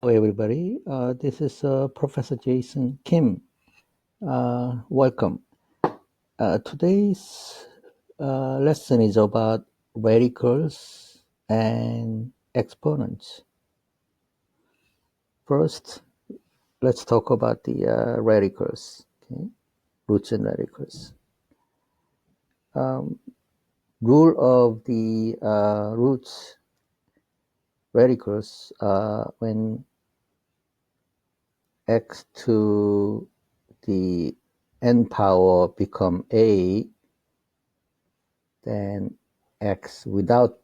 everybody. This is Professor Jason Kim. Welcome. Today's lesson is about radicals and exponents. First, let's talk about the radicals, okay? Roots and radicals. Rule of the roots radicals when x to the n power become a, then x without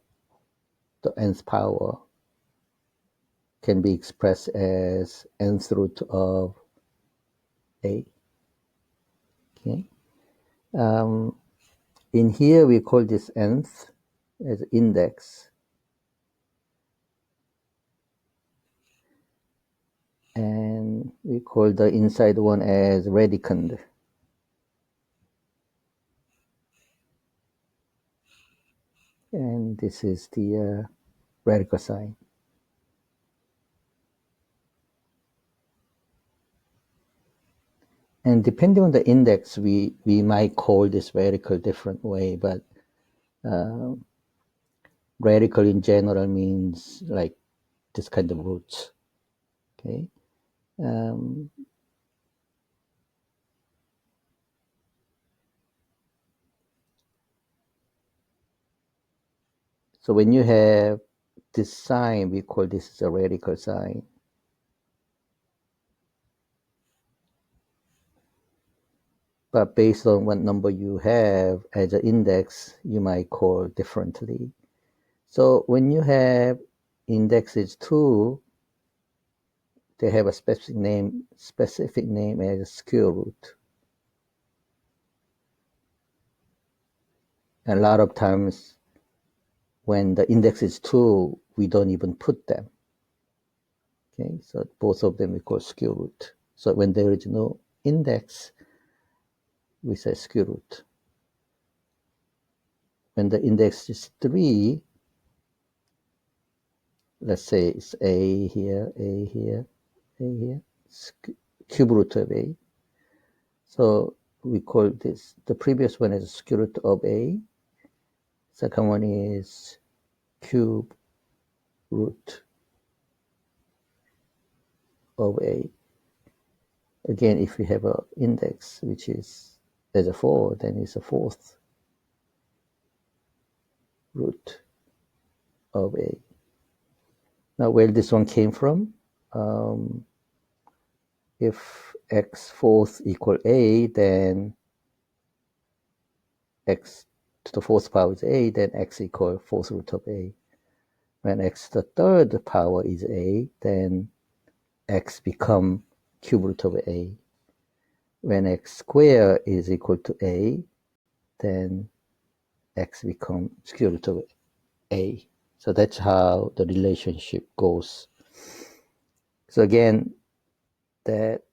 the nth power can be expressed as nth root of a. Okay. In here we call this nth as index, and we call the inside one as radicand. And this is the radical sign. And depending on the index, we might call this radical different way, but radical in general means like this kind of roots. Okay. So when you have this sign, we call this a radical sign. But based on what number you have as an index, you might call differently. So when you have indexes 2, they have a specific name as square root. And a lot of times when the index is 2, we don't even put them. Okay, so both of them we call square root. So when there is no index, we say square root. When the index is 3, let's say it's a here, a here, a here, cube root of a. So we call this, the previous one is square root of a. Second one is cube root of a. Again, if we have an index which is as a 4, then it's a fourth root of a. Now, where this one came from, if x fourth equal a, then x to the fourth power is a, then x equal fourth root of a. When x to the third power is a, then x become cube root of a. When x squared is equal to a, then x become square root of a. So that's how the relationship goes. So again, that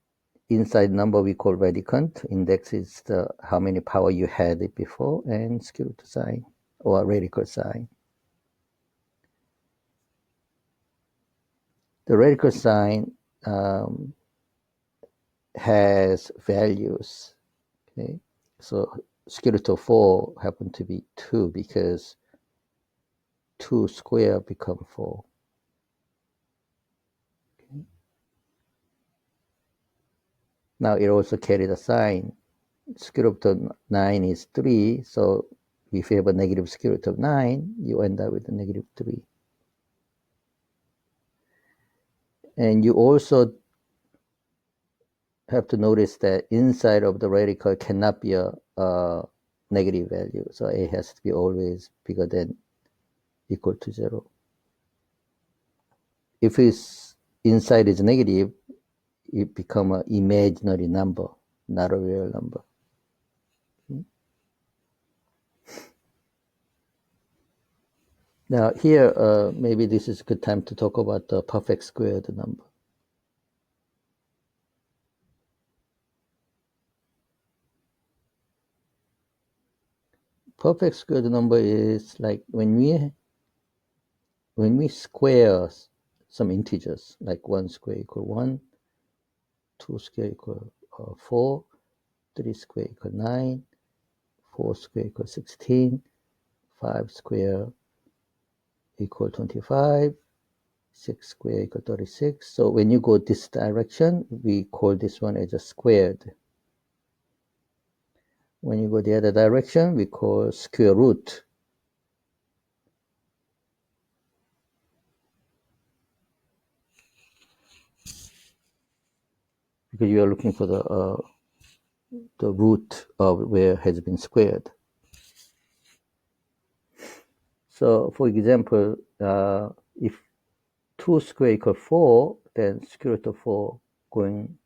inside number we call radicand. Index is the how many power you had it before, and square root sign or radical sign. The radical sign has values. Okay, so square root of 4 happen to be 2 because 2 square become 4. Okay. Now it also carries a sign. Square root of 9 is 3, so if you have a negative square root of 9, you end up with a negative 3. And you also have to notice that inside of the radical cannot be a negative value. So a has to be always bigger than equal to 0. If its inside is negative, it become an imaginary number, not a real number. Okay. Now here, maybe this is a good time to talk about the perfect squared number. Perfect squared number is like when we square some integers, like 1 square equal 1, 2 square equal 4, 3 square equal 9, 4 square equal 16, 5 square equal 25, 6 square equal 36. So when you go this direction, we call this one as a squared. When you go the other direction, we call square root. Because you are looking for the root of where it has been squared. So for example, if 2 square equal 4, then square root of 4 going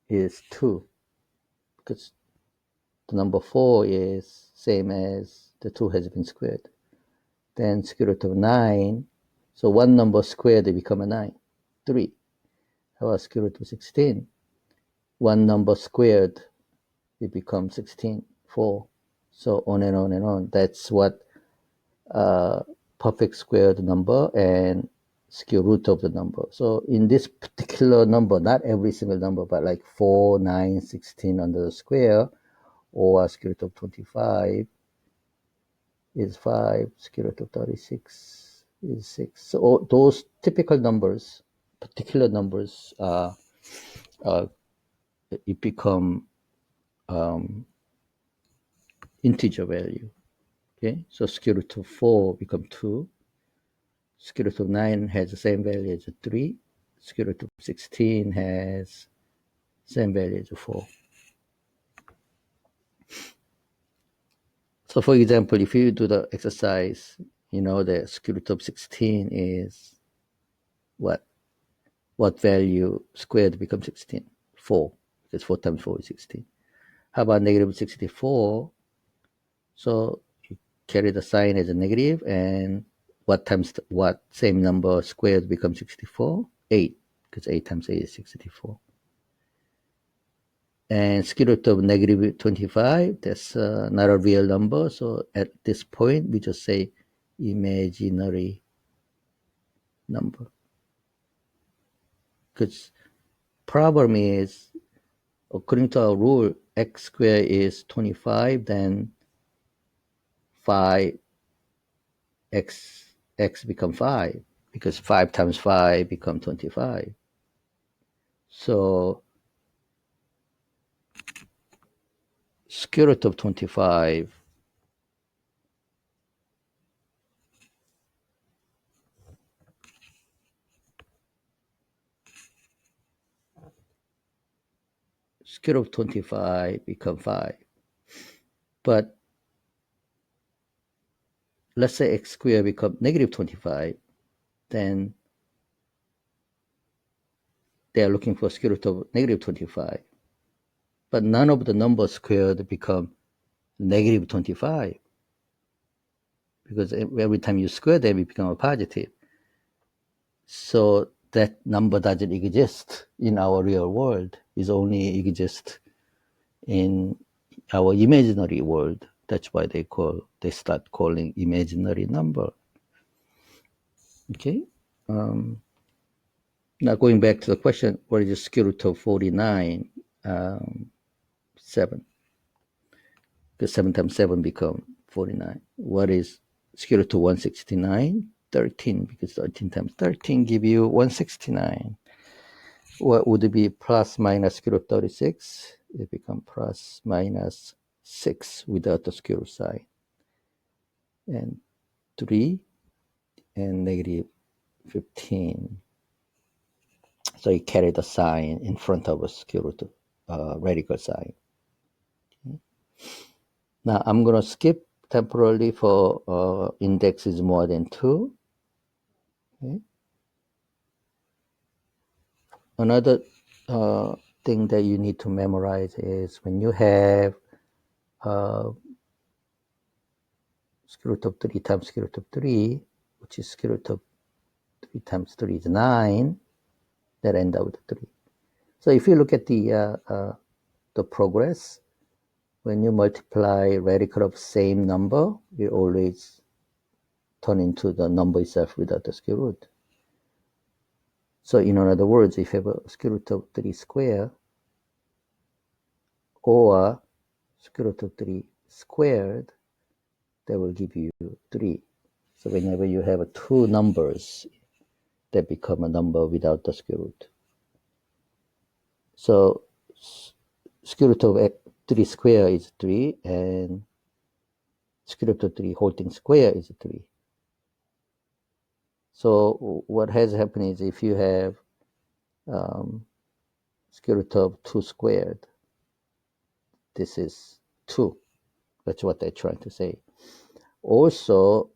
is 2, because the number 4 is same as the 2 has been squared. Then square root of 9, so one number squared, they become a 9, 3. How about square root of 16? One number squared, it becomes 16, 4. So on and on and on. That's what perfect squared number and square root of the number. So in this particular number, not every single number, but like 4, 9, 16 under the square, or square root of 25 is 5, square root of 36 is 6. So those typical numbers, particular numbers, it become integer value. Okay, so square root of 4 become 2. Square root of 9 has the same value as 3. Square root of 16 has same value as 4. So for example, if you do the exercise, you know the square root of 16 is what? What value squared becomes 16? 4. Because 4 times 4 is 16. How about negative 64? So you carry the sign as a negative, and what times what same number squared becomes 64? 8, because 8 times 8 is 64. And square root of negative 25, that's not a real number. So at this point, we just say imaginary number. Because problem is, according to our rule, x squared is 25, then 5, x become 5, because 5 times 5 become 25. So square root of 25 square root of 25 become 5. But let's say x squared become negative 25, then they are looking for square root of negative 25. But none of the numbers squared become negative 25, because every time you square them, it becomes a positive. So that number doesn't exist in our real world. It only exists in our imaginary world. That's why they start calling imaginary number. Okay. Now going back to the question, what is the square root of 49? 7. Because 7 times 7 become 49. What is square root of 169? 13, because 13 times 13 give you 169. What would it be? Plus minus square root of 36? It becomes plus minus 6 without the square root sign. And 3 and negative 15. So you carry the sign in front of a square root radical sign. Okay. Now I'm going to skip temporarily for index is more than 2. Okay. Another thing that you need to memorize is when you have square root of 3 times square root of 3, which is square root of 3 times 3 is 9, that end up with 3. So if you look at the progress, when you multiply radical of same number, it always turn into the number itself without the square root. So in other words, if you have a square root of 3 square or square root of 3 squared, that will give you 3. So whenever you have two numbers that become a number without the square root. So square root of 3 square is 3, and square root of 3 whole thing square is 3. So what has happened is if you have square root of 2 squared, this is 2. That's what they're trying to say. Also,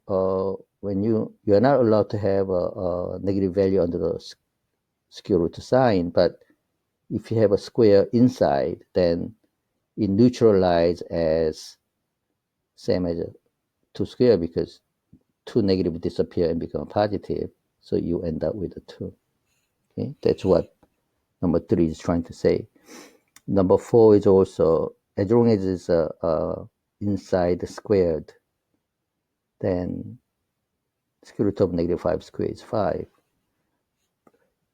when you are not allowed to have a negative value under the square root sign, but if you have a square inside, then it neutralizes as same as 2 square, because 2 negative disappear and become positive, so you end up with a 2. Okay, that's what number 3 is trying to say. Number 4 is also, as long as it's inside the squared, then square root of negative 5 squared is 5.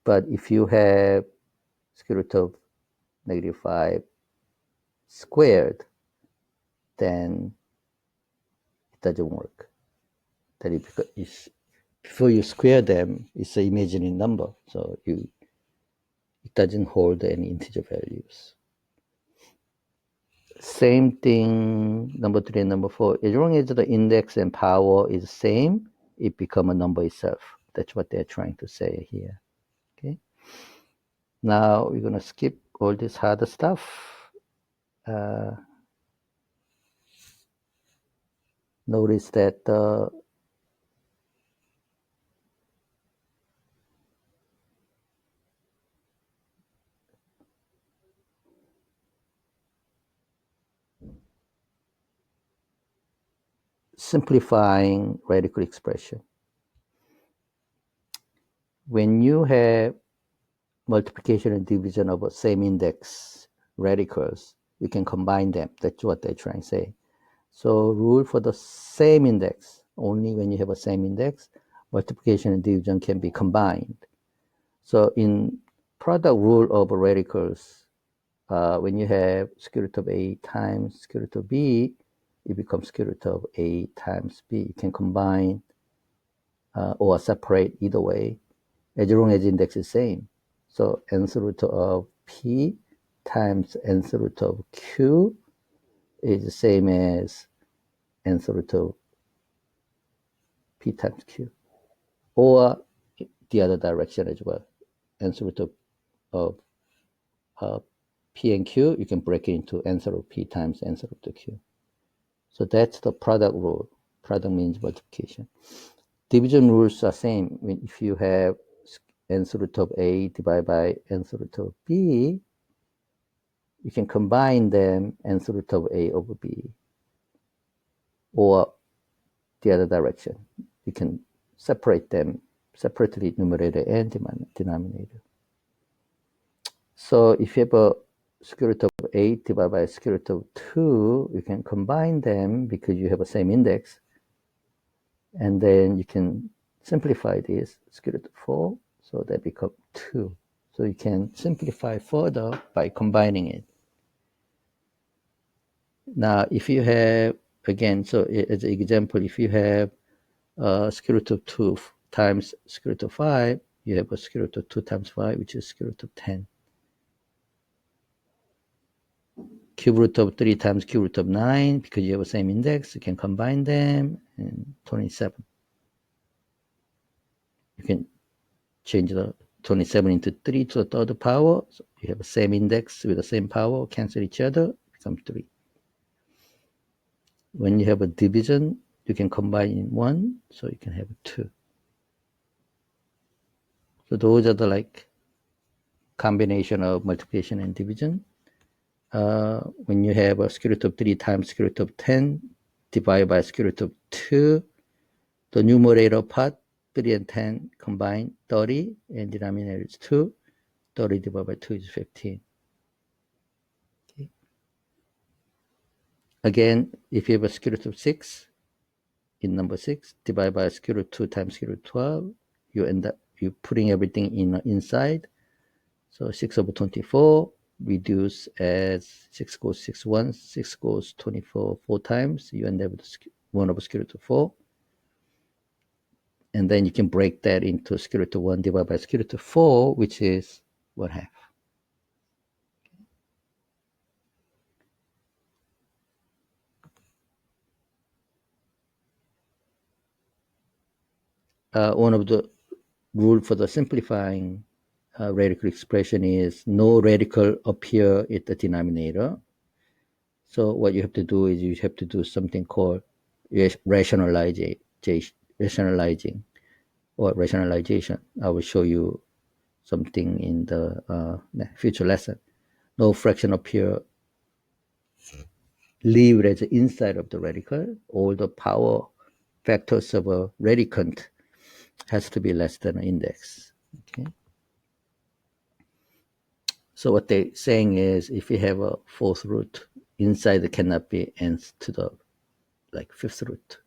But if you have square root of negative 5 squared, then it doesn't work. That is, before you square them, it's an imaginary number, so it doesn't hold any integer values. Same thing, number 3 and number 4. As long as the index and power is same, it becomes a number itself. That's what they're trying to say here. Okay. Now we're going to skip all this harder stuff. Notice that simplifying radical expression. When you have multiplication and division of a same index radicals, you can combine them. That's what they're trying to say. So rule for the same index, only when you have a same index, multiplication and division can be combined. So in product rule of radicals, when you have square root of a times square root of b, it becomes square root of a times b. You can combine or separate either way, as long as index is same. So nth root of p times nth root of q is the same as nth root of p times q, or the other direction as well. Nth root of p and q, you can break it into nth root p times nth root of q. So that's the product rule. Product means multiplication. Division rules are same. If you have nth root of a divided by nth root of b, you can combine them nth root of a over b, or the other direction. You can separate them separately, numerator and denominator. So if you have a square root of 8 divided by square root of 2, you can combine them because you have the same index. And then you can simplify this, square root of 4, so that becomes 2. So you can simplify further by combining it. Now, if you have, again, so as an example, if you have square root of 2 times square root of 5, you have a square root of 2 times 5, which is square root of 10. Cube root of 3 times cube root of 9, because you have the same index, you can combine them, and 27. You can change the 27 into 3 to the third power. So you have the same index with the same power, cancel each other, becomes 3. When you have a division, you can combine in 1, so you can have 2. So those are the like combination of multiplication and division. When you have a square root of 3 times square root of 10 divided by square root of 2, the numerator part, 3 and 10 combined, 30, and denominator is 2. 30 divided by 2 is 15. Okay. Again, if you have a square root of 6 in number 6, divided by square root 2 times square root 12, you're putting everything inside. So 6 over 24 reduce as 6 goes 6 once, 6 goes 24 4 times. You end up with 1 over square root of 4. And then you can break that into square root of 1 divided by square root of 4, which is 1/2. One of the rules for the simplifying radical expression is no radical appear at the denominator. So what you have to do is you have to do something called rationalizing or rationalization. I will show you something in the future lesson. No fraction appear live as inside of the radical. All the power factors of a radicand has to be less than an index. Okay. So what they're saying is if you have a fourth root, inside it cannot be nth to the fifth root.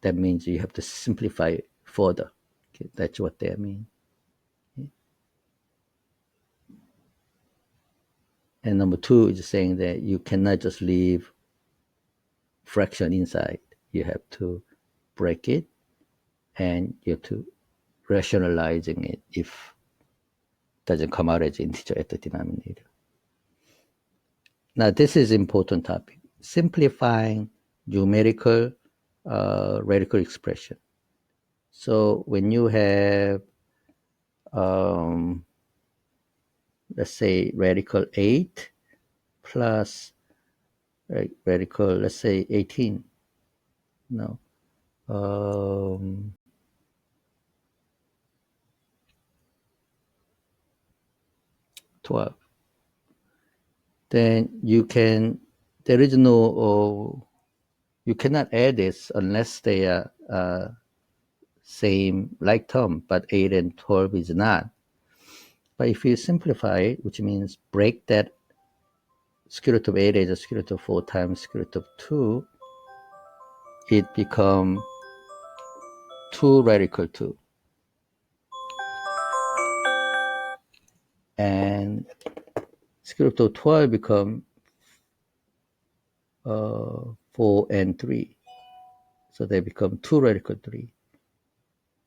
That means you have to simplify it further. Okay, that's what they mean. Okay. And number 2 is saying that you cannot just leave fraction inside. You have to break it, and you have to rationalizing it if it doesn't come out as integer at the denominator. Now this is important topic. Simplifying numerical radical expression. So when you have let's say radical 8 plus radical, let's say 18. No. 12. Then you can, there is no, you cannot add this unless they are same like term, but 8 and 12 is not. But if you simplify it, which means break that square root of 8 as a square root of 4 times square root of 2, it become 2 radical 2. And square root of 12 become 4 and 3. So they become 2 radical 3.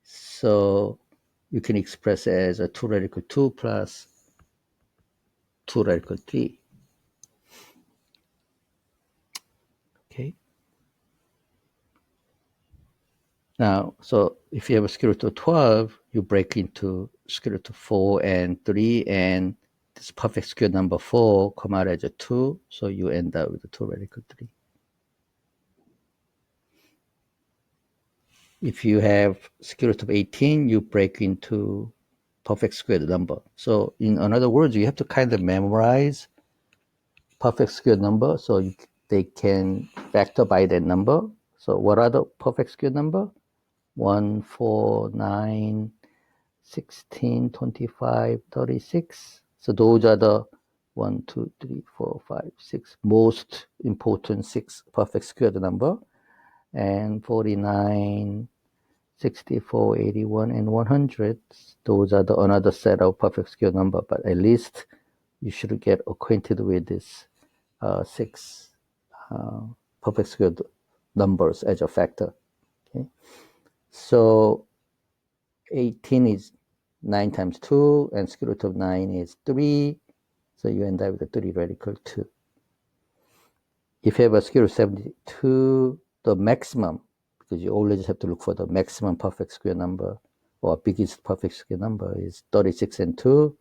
So you can express it as a 2 radical 2 plus 2 radical 3. Okay. Now, so if you have a square root of 12, you break into square root of 4 and 3, and this perfect square number 4 come out as a 2, so you end up with a 2 radical 3. If you have square root of 18, you break into perfect squared number. So in other words, you have to kind of memorize perfect squared number so they can factor by that number. So what are the perfect squared number? 1, 4, 9, 16, 25, 36. So those are the 1, 2, 3, 4, 5, 6 most important 6 perfect squared number. And 49, 64, 81, and 100. Those are the another set of perfect square number, but at least you should get acquainted with this 6 perfect square numbers as a factor. Okay, so 18 is 9 times 2, and square root of 9 is 3. So you end up with a 3 radical 2. If you have a square root of 72, the maximum, because you always have to look for the maximum perfect square number or biggest perfect square number, is 36 and 2.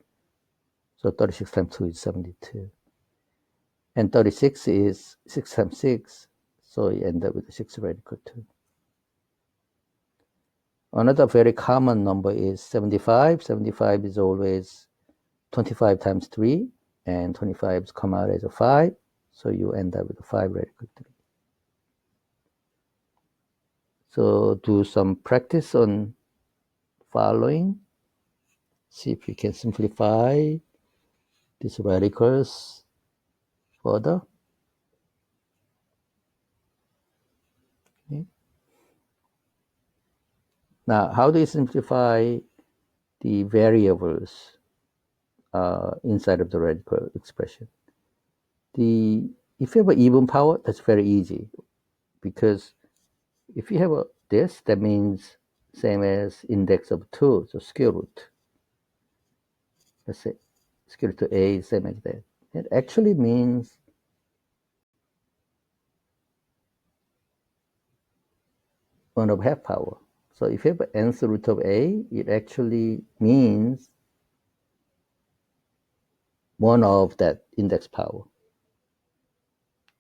So 36 times 2 is 72. And 36 is 6 times 6. So you end up with a 6 radical 2. Another very common number is 75. 75 is always 25 times 3. And 25 come out as a 5. So you end up with a 5 radical 3. So do some practice on following. See if you can simplify these radicals further. Okay. Now, how do you simplify the variables inside of the radical expression? If you have an even power, that's very easy, because if you have this, that means same as index of 2, so square root. Let's say square root of a is same as that. It actually means 1/2 power. So if you have an nth root of a, it actually means 1 of that index power.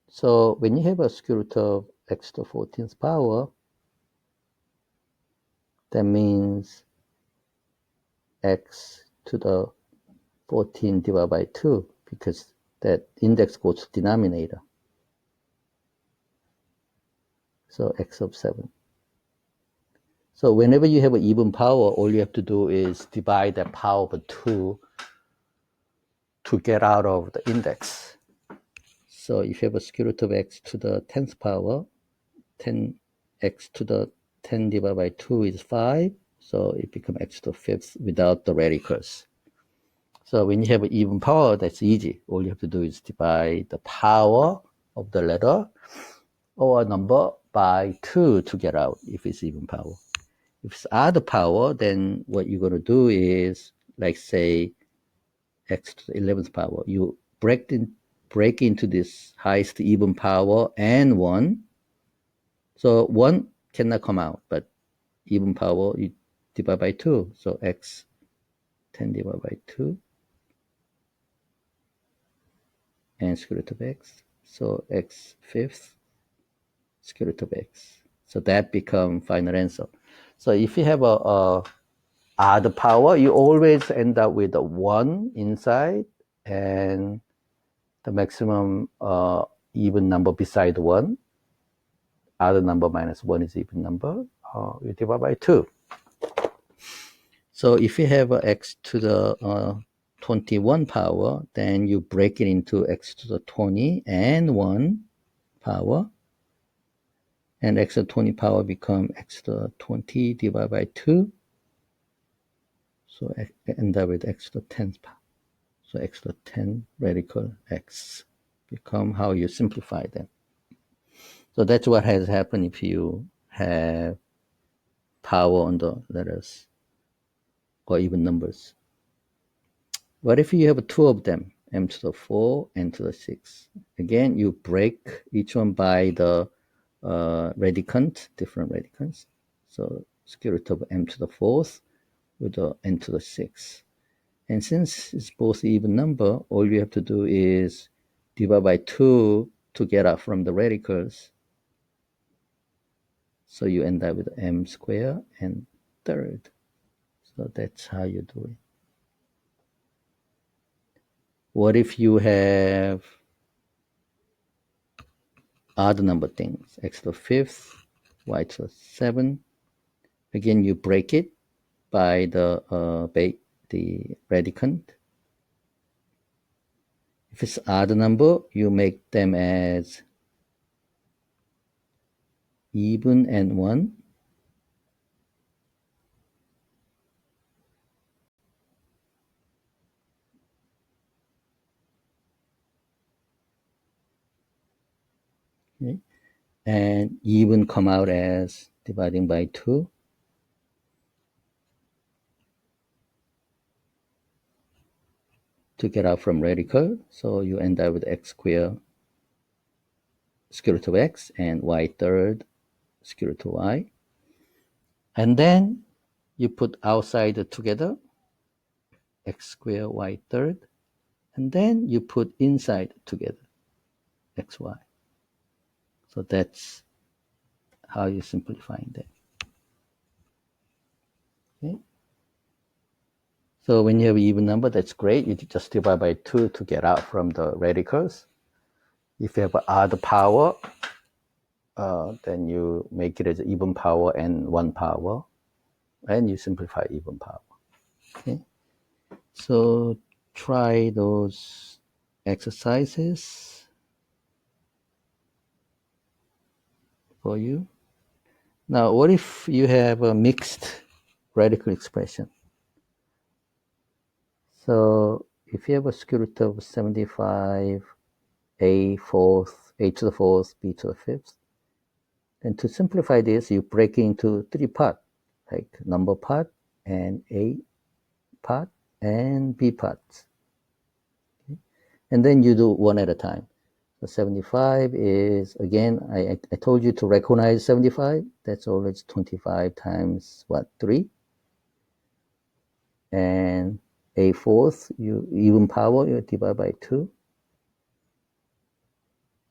So when you have a square root of x to the 14th power, that means x to the 14 divided by 2, because that index goes to denominator. So x of 7. So whenever you have an even power, all you have to do is divide that power by 2 to get out of the index. So if you have a square root of x to the 10th power, 10x to the 10 divided by 2 is 5. So it becomes x to the 5th without the radicals. So when you have an even power, that's easy. All you have to do is divide the power of the letter or a number by 2 to get out if it's even power. If it's odd power, then what you're going to do is, like say, x to the 11th power. You break into this highest even power and 1. So 1 cannot come out, but even power, you divide by 2. So x 10 divided by 2 and square root of x. So x 5th square root of x. So that becomes final answer. So if you have a odd power, you always end up with a 1 inside and the maximum even number beside 1. Odd number minus 1 is even number. You divide by 2. So if you have x to the 21 power, then you break it into x to the 20 and 1 power. And x to the 20 power become x to the 20 divided by 2. So I end up with x to the 10th power. So x to the 10 radical x become how you simplify them. So that's what has happened if you have power on the letters or even numbers. What if you have 2 of them, m to the 4, n to the 6? Again, you break each one by the radicand, different radicands. So square root of m to the 4th with the n to the 6. And since it's both even number, all you have to do is divide by 2 to get out from the radicals. So you end up with m squared and third. So that's how you do it. What if you have odd number things? X to the 5th, y to the 7. Again, you break it by the radicand. If it's odd number, you make them as even and 1. Okay. And even come out as dividing by 2. To get out from radical, so you end up with x squared square root of x and y third square root of y. And then you put outside together, x squared y third, and then you put inside together, xy. So that's how you're simplifying that. Okay. So when you have an even number, that's great. You just divide by 2 to get out from the radicals. If you have an odd power, then you make it as even power and 1 power, and you simplify even power. Okay. So try those exercises for you. Now, what if you have a mixed radical expression? So if you have a square root of 75, a fourth, a to the fourth, b to the fifth, then to simplify this, you break it into three parts, like number part and a part and b parts. Okay? And then you do one at a time. So 75 is, again, I told you to recognize 75. That's always 25 times what, 3? And a fourth, you even power, you divide by 2.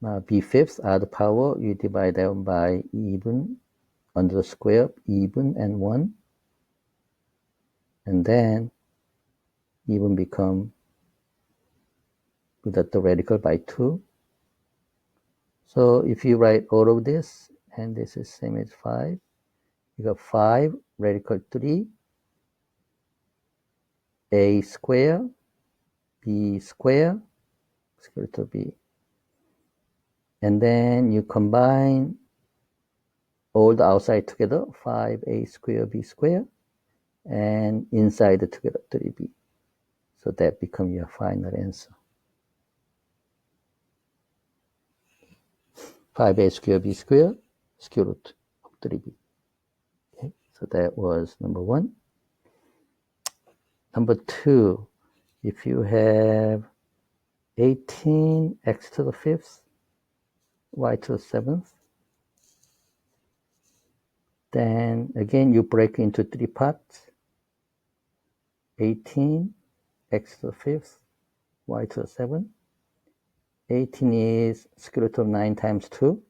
Now b fifth, odd power, you divide them by even, under the square, even and 1. And then even become, without the radical, by 2. So if you write all of this, and this is same as 5, you got 5 radical 3, a square, b square, square root of b. And then you combine all the outside together, 5a square b square, and inside together 3b. So that becomes your final answer. 5a square b square, square root of 3b. Okay, so that was number 1. Number 2, if you have 18 x to the 5th, y to the 7th, then again you break into 3 parts. 18 x to the 5th, y to the 7th. 18 is square root of 9 times 2,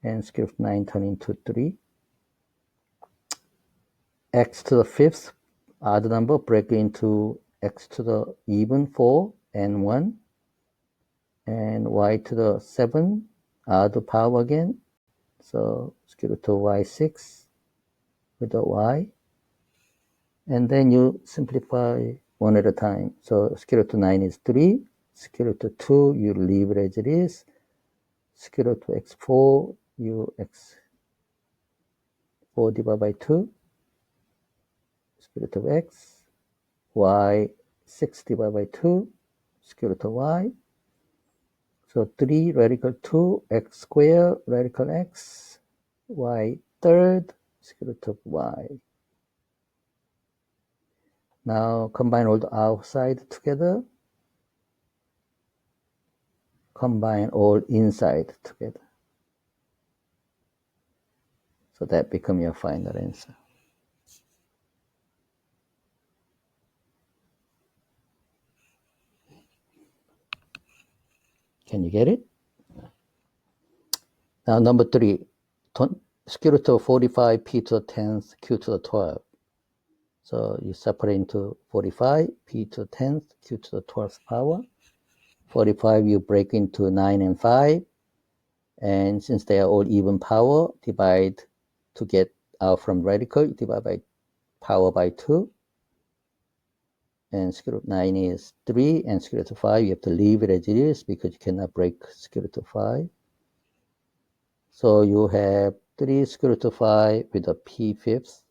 and square root of 9 turn into 3. X to the 5th, odd number, break into x to the even 4 and 1, and y to the 7, odd power again, so square root of y6 with the y, and then you simplify one at a time. So square root of 9 is 3, square root of 2 you leave it as it is, square root of x4 you x4 divided by 2, square root of x, y 6 divided by 2, square root of y. So 3 radical 2, x squared radical x, y third, square root of y. Now combine all the outside together, combine all inside together. So that becomes your final answer. Can you get it? Now number 3, square root of 45 p to the 10th q to the 12th. So you separate into 45 p to the 10th q to the 12th power. 45 you break into 9 and 5. And since they are all even power, divide to get out from radical, divide by power by 2. And square root of 9 is 3, and square root of 5, you have to leave it as it is because you cannot break square root of 5. So you have 3 square root of 5 with a p fifth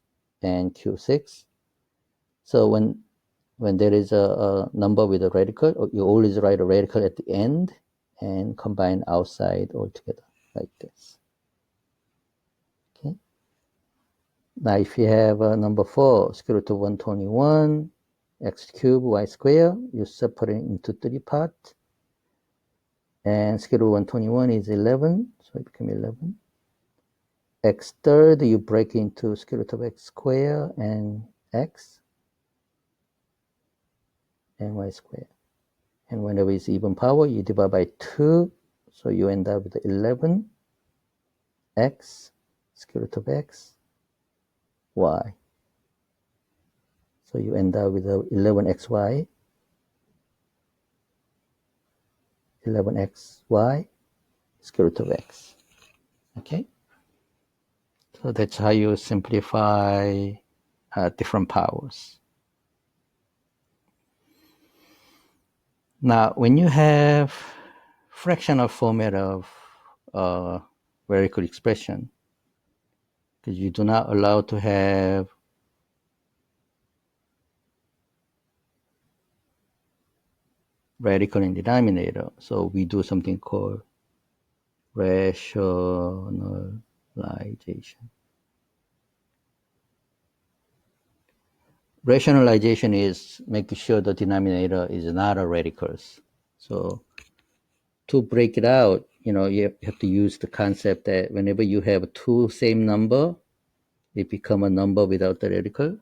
and q 6. So when there is a number with a radical, you always write a radical at the end and combine outside altogether like this. Okay. Now if you have number 4, square root of 121, x cubed y squared, you separate into 3 parts. And square root of 121 is 11, so it becomes 11. X third, you break into square root of x squared and x, and y squared. And whenever it's even power, you divide by 2, so you end up with 11 x, square root of x, y. So you end up with 11xy, 11xy, square root of x. Okay? So that's how you simplify different powers. Now, when you have fractional format of radical expression, because you do not allow to have radical in denominator. So we do something called rationalization. Rationalization is making sure the denominator is not a radicals. So to break it out, you have to use the concept that whenever you have two same number, it become a number without the radical.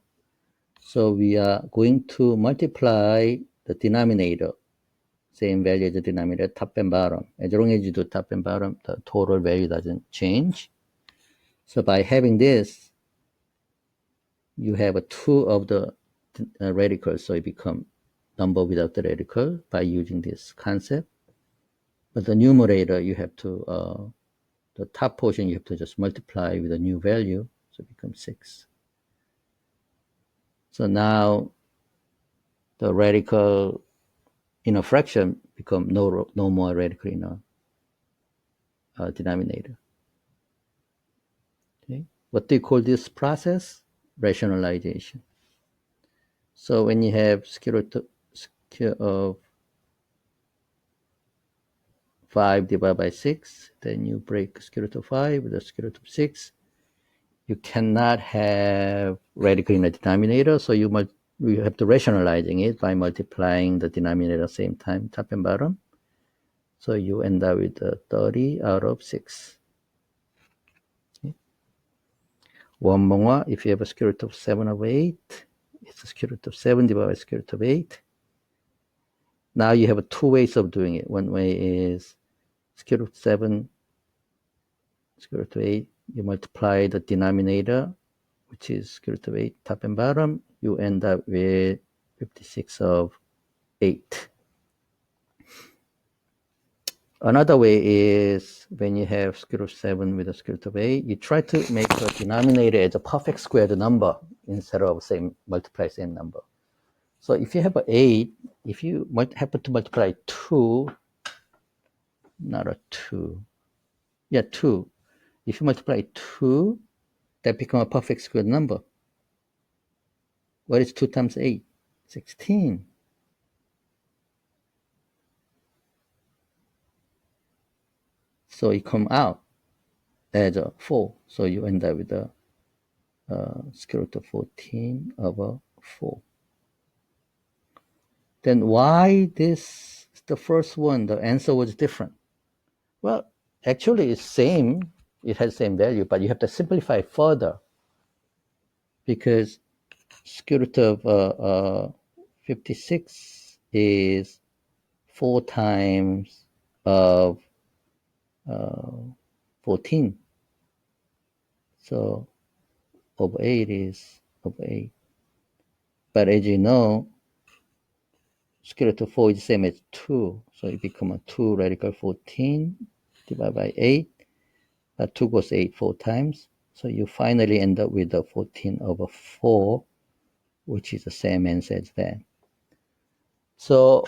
So we are going to multiply the denominator, same value as the denominator, top and bottom. As long as you do top and bottom, the total value doesn't change. So by having this, you have two of the radicals, so it become number without the radical by using this concept. But the numerator, you have to, the top portion, you have to just multiply with a new value, so it becomes 6. So now the radical in a fraction become no more radical in a denominator. Okay. What do you call this process? Rationalization. So when you have square root of 5 divided by 6, then you break square root of 5 with the square root of 6. You cannot have radical in the denominator, so you have to rationalizing it by multiplying the denominator same time, top and bottom. So you end up with 30 out of 6. Okay. One more, if you have a square root of 7 over 8, it's a square root of 7 divided by square root of 8. Now you have two ways of doing it. One way is square root of 7, square root of 8. You multiply the denominator, which is square root of 8, top and bottom. You end up with 56 of 8. Another way is when you have square root of 7 with a square root of 8, you try to make the denominator as a perfect squared number instead of multiply same number. So if you have an 8, if you happen to multiply 2, not a 2, yeah, 2. If you multiply 2, that becomes a perfect squared number. What is 2 times 8? 16. So it come out as a 4. So you end up with a square root of 14 over 4. Then why this, the first one, the answer was different? Well, actually it's same. It has same value, but you have to simplify further because square root of 56 is 4 times of 14. So over 8 is over 8. But as you know, square root of 4 is the same as 2. So it becomes a 2 radical 14 divided by 8. 2 goes 8 4 times. So you finally end up with the 14 over 4, which is the same answer as that. So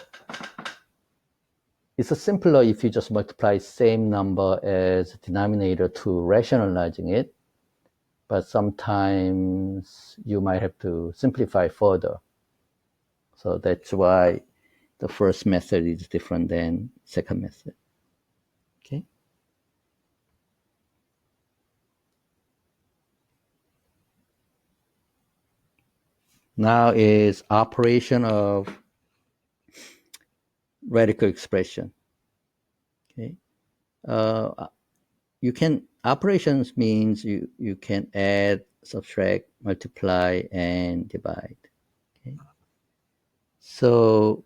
it's simpler if you just multiply same number as denominator to rationalizing it. But sometimes you might have to simplify further. So that's why the first method is different than second method. Okay. Now is operation of radical expression. Okay. You can, operations means you can add, subtract, multiply, and divide. Okay. So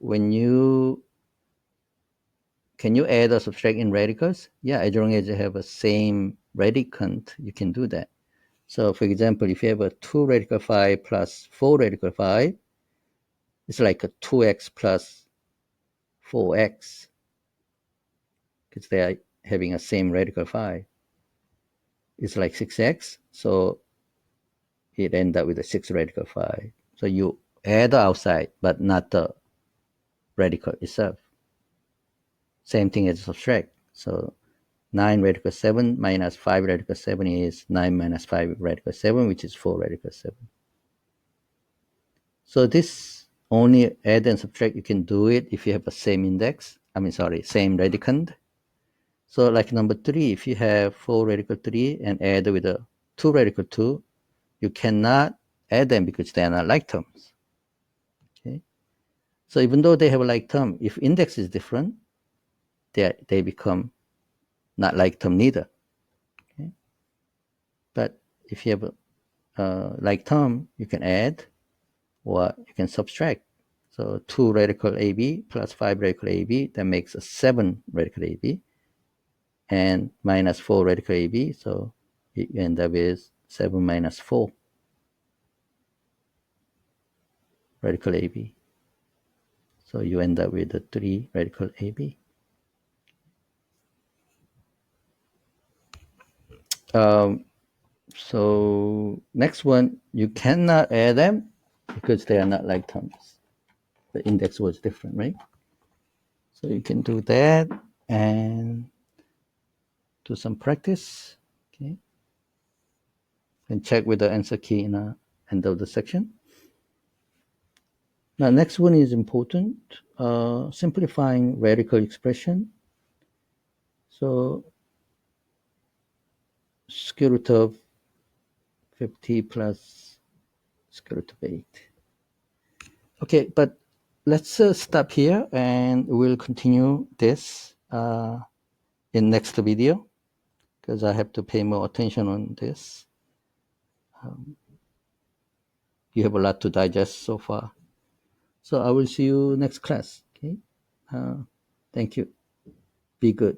can you add or subtract in radicals? Yeah, as long as you have a same radicand, you can do that. So for example, if you have a 2 radical 5 plus 4 radical 5, it's like a 2x plus 4x because they are having a same radical 5. It's like 6x, so it ends up with a 6 radical 5. So you add the outside, but not the radical itself. Same thing as subtract. So 9 radical 7 minus 5 radical 7 is 9 minus 5 radical 7, which is 4 radical 7. So this only add and subtract, you can do it if you have the same index. Same radicand. So like number 3, if you have 4 radical 3 and add with a 2 radical 2, you cannot add them because they are not like terms. Okay. So even though they have a like term, if index is different, they become not like term neither. Okay. But if you have a like term, you can add or you can subtract. So 2 radical AB plus 5 radical AB, that makes a 7 radical AB, and minus 4 radical AB, so you end up with 7 minus 4 radical AB. So you end up with a 3 radical AB. So next one, you cannot add them because they are not like terms. The index was different, right? So you can do that and do some practice. Okay. And check with the answer key in the end of the section. Now, next one is important, simplifying radical expression. So square root of 50 plus square root of 8. Okay, but let's stop here and we'll continue this in next video because I have to pay more attention on this. You have a lot to digest so far. So I will see you next class. Okay. Thank you. Be good.